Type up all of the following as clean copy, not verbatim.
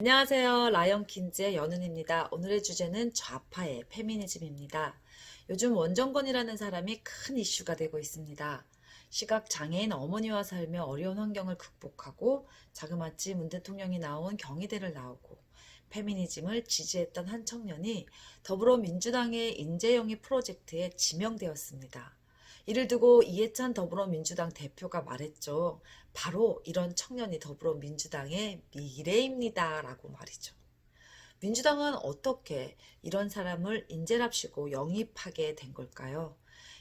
안녕하세요. 라이언킨즈의 연은입니다. 오늘의 주제는 좌파의 페미니즘입니다. 요즘 원정건이라는 사람이 큰 이슈가 되고 있습니다. 시각장애인 어머니와 살며 어려운 환경을 극복하고 자그마치 문 대통령이 나온 경희대를 나오고 페미니즘을 지지했던 한 청년이 더불어민주당의 인재영입 프로젝트에 지명되었습니다. 이를 두고 이해찬 더불어민주당 대표가 말했죠. 바로 이런 청년이 더불어민주당의 미래입니다. 라고 말이죠. 민주당은 어떻게 이런 사람을 인재랍시고 영입하게 된 걸까요?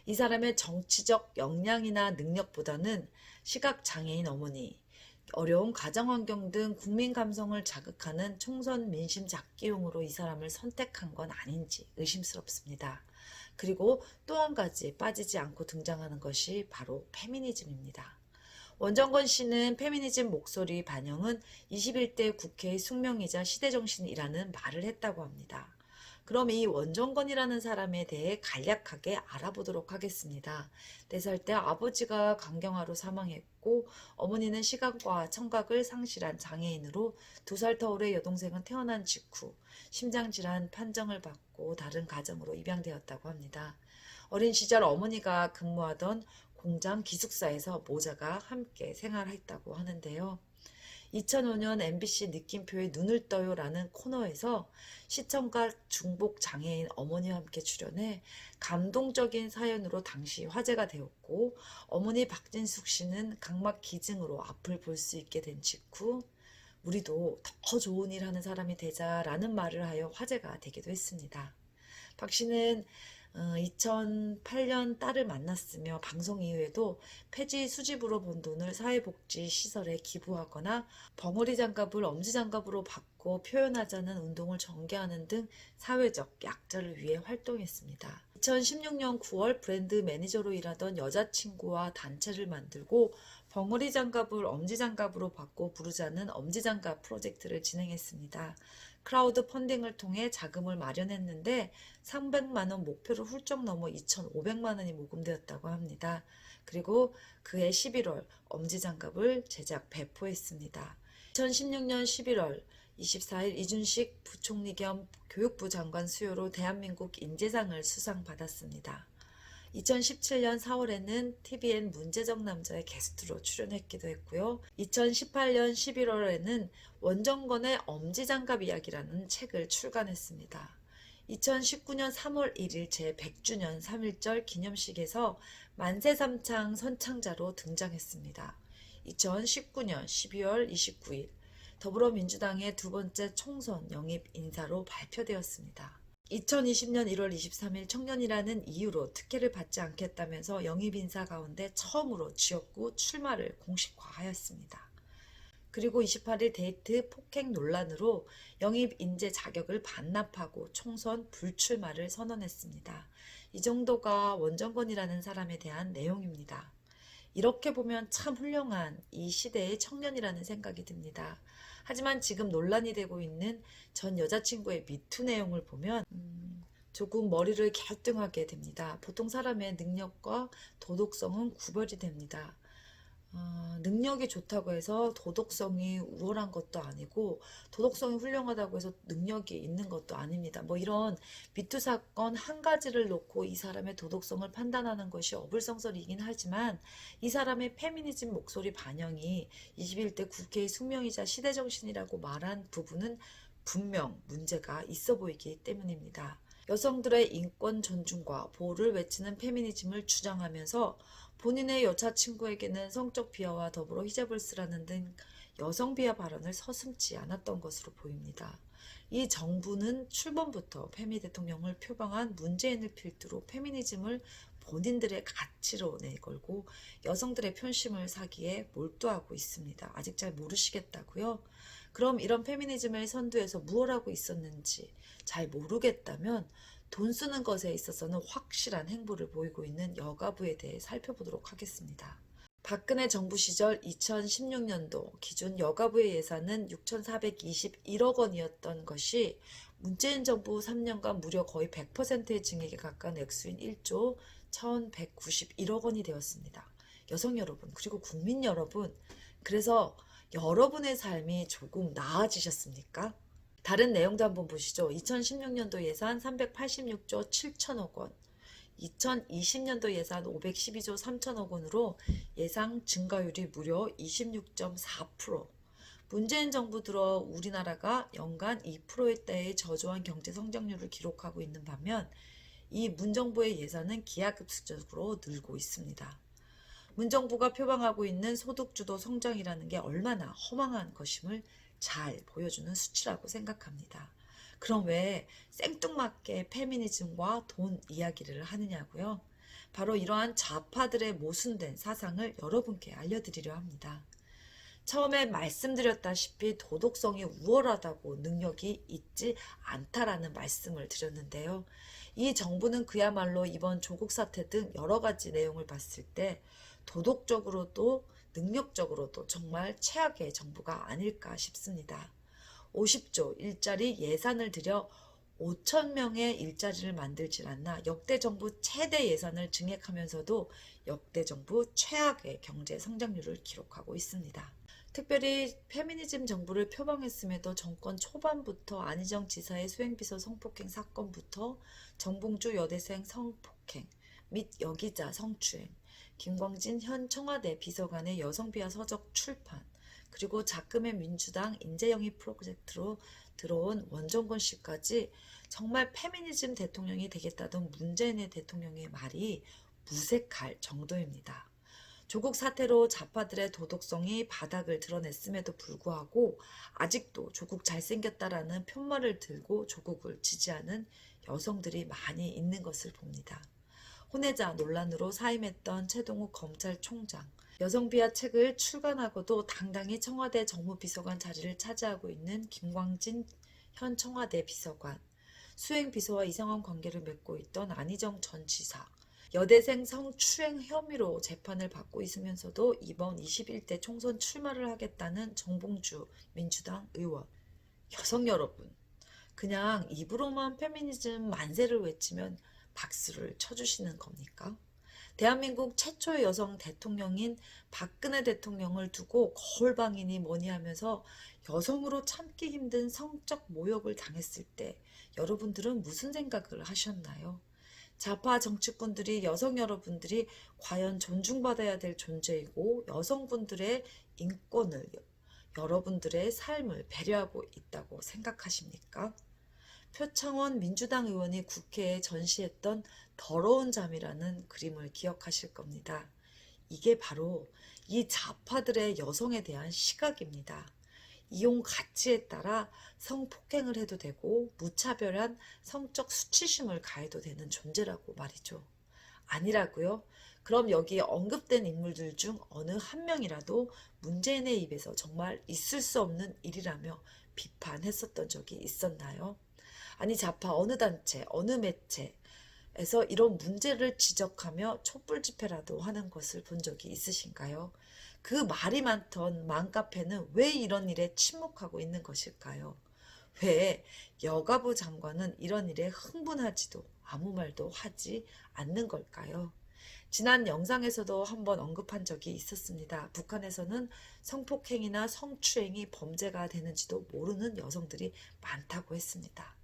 이 사람의 정치적 역량이나 능력보다는 시각장애인 어머니, 어려운 가정환경 등 국민 감성을 자극하는 총선 민심 잡기용으로 이 사람을 선택한 건 아닌지 의심스럽습니다. 그리고 또 한 가지 빠지지 않고 등장하는 것이 바로 페미니즘입니다. 원정건 씨는 페미니즘 목소리 반영은 21대 국회의 숙명이자 시대정신이라는 말을 했다고 합니다. 그럼 이 원정건이라는 사람에 대해 간략하게 알아보도록 하겠습니다. 4살 때 아버지가 간경화로 사망했고 어머니는 시각과 청각을 상실한 장애인으로 2살 터울의 여동생은 태어난 직후 심장질환 판정을 받고 다른 가정으로 입양되었다고 합니다. 어린 시절 어머니가 근무하던 공장 기숙사에서 모자가 함께 생활했다고 하는데요. 2005년 MBC 느낌표의 눈을 떠요 라는 코너에서 시청각 중복 장애인 어머니와 함께 출연해 감동적인 사연으로 당시 화제가 되었고, 어머니 박진숙 씨는 각막 기증으로 앞을 볼 수 있게 된 직후 우리도 더 좋은 일 하는 사람이 되자라는 말을 하여 화제가 되기도 했습니다. 박 씨는 2008년 딸을 만났으며 방송 이후에도 폐지 수집으로 번 돈을 사회복지 시설에 기부하거나 벙어리 장갑을 엄지 장갑으로 바꿔 표현하자는 운동을 전개하는 등 사회적 약자를 위해 활동했습니다. 2016년 9월 브랜드 매니저로 일하던 여자친구와 단체를 만들고 벙어리 장갑을 엄지장갑으로 바꿔 부르자는 엄지장갑 프로젝트를 진행했습니다. 크라우드 펀딩을 통해 자금을 마련했는데 300만 원 목표를 훌쩍 넘어 2,500만 원이 모금되었다고 합니다. 그리고 그해 11월 엄지장갑을 제작 배포했습니다. 2016년 11월 24일 이준식 부총리 겸 교육부 장관 수요로 대한민국 인재상을 수상받았습니다. 2017년 4월에는 TVN 문제적 남자의 게스트로 출연했기도 했고요. 2018년 11월에는 원정건의 엄지장갑 이야기라는 책을 출간했습니다. 2019년 3월 1일 제100주년 3.1절 기념식에서 만세삼창 선창자로 등장했습니다. 2019년 12월 29일 더불어민주당의 두 번째 총선 영입 인사로 발표되었습니다. 2020년 1월 23일 청년이라는 이유로 특혜를 받지 않겠다면서 영입 인사 가운데 처음으로 지역구 출마를 공식화하였습니다. 그리고 28일 데이트 폭행 논란으로 영입 인재 자격을 반납하고 총선 불출마를 선언했습니다. 이 정도가 원정건이라는 사람에 대한 내용입니다. 이렇게 보면 참 훌륭한 이 시대의 청년이라는 생각이 듭니다. 하지만 지금 논란이 되고 있는 전 여자친구의 미투 내용을 보면 조금 머리를 갸우뚱하게 됩니다. 보통 사람의 능력과 도덕성은 구별이 됩니다. 능력이 좋다고 해서 도덕성이 우월한 것도 아니고 도덕성이 훌륭하다고 해서 능력이 있는 것도 아닙니다. 뭐 이런 미투 사건 한 가지를 놓고 이 사람의 도덕성을 판단하는 것이 어불성설이긴 하지만 이 사람의 페미니즘 목소리 반영이 21대 국회의 숙명이자 시대정신이라고 말한 부분은 분명 문제가 있어 보이기 때문입니다. 여성들의 인권 존중과 보호를 외치는 페미니즘을 주장하면서 본인의 여자친구에게는 성적 비하와 더불어 히잡을 쓰라는 등 여성 비하 발언을 서슴지 않았던 것으로 보입니다. 이 정부는 출범부터 페미 대통령을 표방한 문재인을 필두로 페미니즘을 본인들의 가치로 내걸고 여성들의 편심을 사기에 몰두하고 있습니다. 아직 잘 모르시겠다고요? 그럼 이런 페미니즘을 선두에서 무엇 하고 있었는지 잘 모르겠다면 돈 쓰는 것에 있어서는 확실한 행보를 보이고 있는 여가부에 대해 살펴보도록 하겠습니다. 박근혜 정부 시절 2016년도 기준 여가부의 예산은 6,421억 원이었던 것이 문재인 정부 3년간 무려 거의 100%의 증액에 가까운 액수인 1조 1,191억 원이 되었습니다. 여성 여러분, 그리고 국민 여러분, 그래서 여러분의 삶이 조금 나아지셨습니까? 다른 내용도 한번 보시죠. 2016년도 예산 386조 7천억 원, 2020년도 예산 512조 3천억 원으로 예상 증가율이 무려 26.4%. 문재인 정부 들어 우리나라가 연간 2%대의 저조한 경제 성장률을 기록하고 있는 반면 이 문정부의 예산은 기하급수적으로 늘고 있습니다. 문정부가 표방하고 있는 소득주도 성장이라는 게 얼마나 허망한 것임을 잘 보여주는 수치라고 생각합니다. 그럼 왜 생뚱맞게 페미니즘과 돈 이야기를 하느냐고요? 바로 이러한 좌파들의 모순된 사상을 여러분께 알려드리려 합니다. 처음에 말씀드렸다시피 도덕성이 우월하다고 능력이 있지 않다라는 말씀을 드렸는데요. 이 정부는 그야말로 이번 조국 사태 등 여러 가지 내용을 봤을 때 도덕적으로도 능력적으로도 정말 최악의 정부가 아닐까 싶습니다. 50조 일자리 예산을 들여 5천 명의 일자리를 만들질 않나 역대 정부 최대 예산을 증액하면서도 역대 정부 최악의 경제 성장률을 기록하고 있습니다. 특별히 페미니즘 정부를 표방했음에도 정권 초반부터 안희정 지사의 수행비서 성폭행 사건부터 정봉주 여대생 성폭행 및 여기자 성추행, 김광진 현 청와대 비서관의 여성비하 서적 출판, 그리고 작금의 민주당 인재영입 프로젝트로 들어온 원정건 씨까지 정말 페미니즘 대통령이 되겠다던 문재인의 대통령의 말이 무색할 정도입니다. 조국 사태로 좌파들의 도덕성이 바닥을 드러냈음에도 불구하고 아직도 조국 잘생겼다라는 편말을 들고 조국을 지지하는 여성들이 많이 있는 것을 봅니다. 혼외자 논란으로 사임했던 최동욱 검찰총장, 여성비하 책을 출간하고도 당당히 청와대 정무비서관 자리를 차지하고 있는 김광진 현 청와대 비서관, 수행비서와 이상한 관계를 맺고 있던 안희정 전 지사, 여대생 성추행 혐의로 재판을 받고 있으면서도 이번 21대 총선 출마를 하겠다는 정봉주 민주당 의원. 여성 여러분, 그냥 입으로만 페미니즘 만세를 외치면 박수를 쳐주시는 겁니까? 대한민국 최초의 여성 대통령인 박근혜 대통령을 두고 거울방이니 뭐니 하면서 여성으로 참기 힘든 성적 모욕을 당했을 때 여러분들은 무슨 생각을 하셨나요? 좌파 정치꾼들이 여성 여러분들이 과연 존중받아야 될 존재이고 여성분들의 인권을, 여러분들의 삶을 배려하고 있다고 생각하십니까? 표창원 민주당 의원이 국회에 전시했던 더러운 잠이라는 그림을 기억하실 겁니다. 이게 바로 이 좌파들의 여성에 대한 시각입니다. 이용 가치에 따라 성폭행을 해도 되고 무차별한 성적 수치심을 가해도 되는 존재라고 말이죠. 아니라고요? 그럼 여기 언급된 인물들 중 어느 한 명이라도 문재인의 입에서 정말 있을 수 없는 일이라며 비판했었던 적이 있었나요? 아니 좌파 어느 단체, 어느 매체에서 이런 문제를 지적하며 촛불 집회라도 하는 것을 본 적이 있으신가요? 그 말이 많던 맘카페는 왜 이런 일에 침묵하고 있는 것일까요? 왜 여가부 장관은 이런 일에 흥분하지도 아무 말도 하지 않는 걸까요? 지난 영상에서도 한번 언급한 적이 있었습니다. 북한에서는 성폭행이나 성추행이 범죄가 되는지도 모르는 여성들이 많다고 했습니다.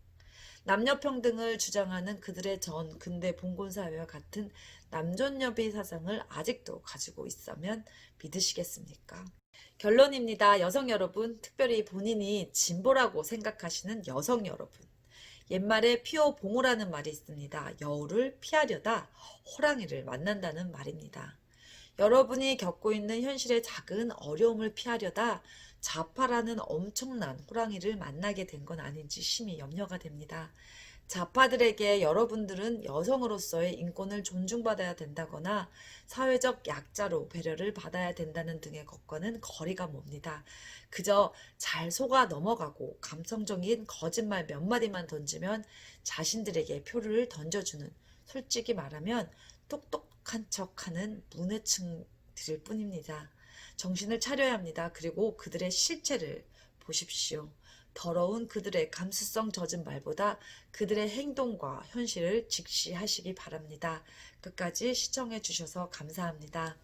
남녀평등을 주장하는 그들의 전 근대 봉건사회와 같은 남존여비 사상을 아직도 가지고 있다면 믿으시겠습니까? 결론입니다. 여성 여러분, 특별히 본인이 진보라고 생각하시는 여성 여러분. 옛말에 피오 봉우라는 말이 있습니다. 여우를 피하려다 호랑이를 만난다는 말입니다. 여러분이 겪고 있는 현실의 작은 어려움을 피하려다 좌파라는 엄청난 호랑이를 만나게 된 건 아닌지 심히 염려가 됩니다. 좌파들에게 여러분들은 여성으로서의 인권을 존중받아야 된다거나 사회적 약자로 배려를 받아야 된다는 등의 것과는 거리가 멉니다. 그저 잘 속아 넘어가고 감성적인 거짓말 몇 마디만 던지면 자신들에게 표를 던져주는, 솔직히 말하면 똑똑한 척하는 문외층들일 뿐입니다. 정신을 차려야 합니다. 그리고 그들의 실체를 보십시오. 더러운 그들의 감수성 젖은 말보다 그들의 행동과 현실을 직시하시기 바랍니다. 끝까지 시청해 주셔서 감사합니다.